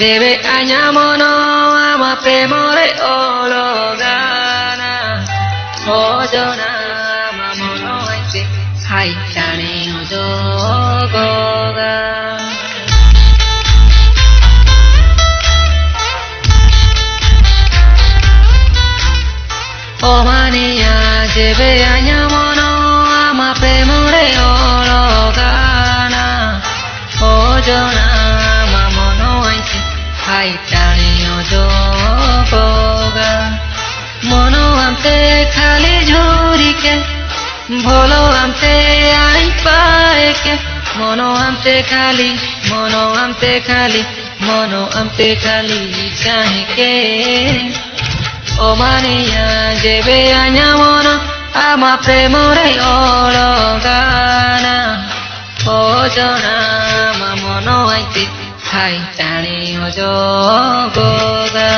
debe añamono ama premore ologana ojona mamono aite haitane ojogoga omania debe añamono ama premore ologana ojona haitane ojogoga mono amte khali jurike bolo amte ai paeke mono amte khali chahike o mania jebe añamono ama premore ologana ojona mamono aite haitane ojogoga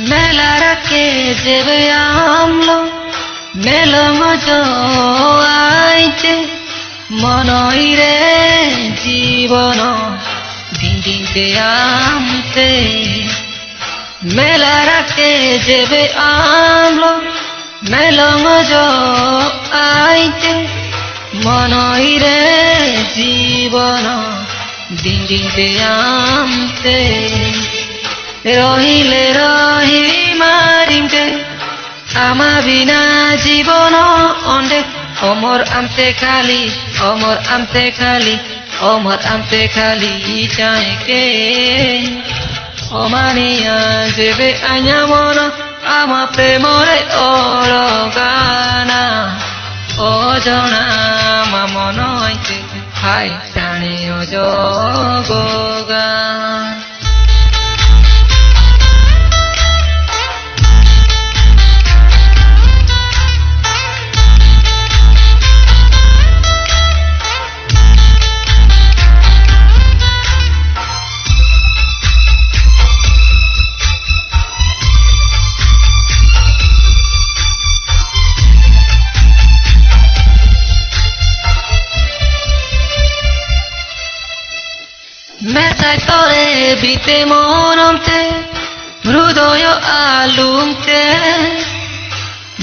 melarake jebe amlo melongojo aite monoire jibono dindinte amte melarake jebe amlo melongojo aite monoire jibono dindinte amte রহিলে রহি মারিমতে আমা বিনা জীবন অন্ডে অমর আমতে খালি চাইকে অমানিয়া দেবে আñamon আমা প্রেমরে অলগানা অজনা মামন আইতে high টানে অজগগা Mesai tore bite monomte hrudoyo alumte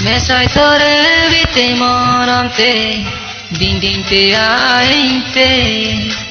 Mesai tore bite monomte dindinte ainte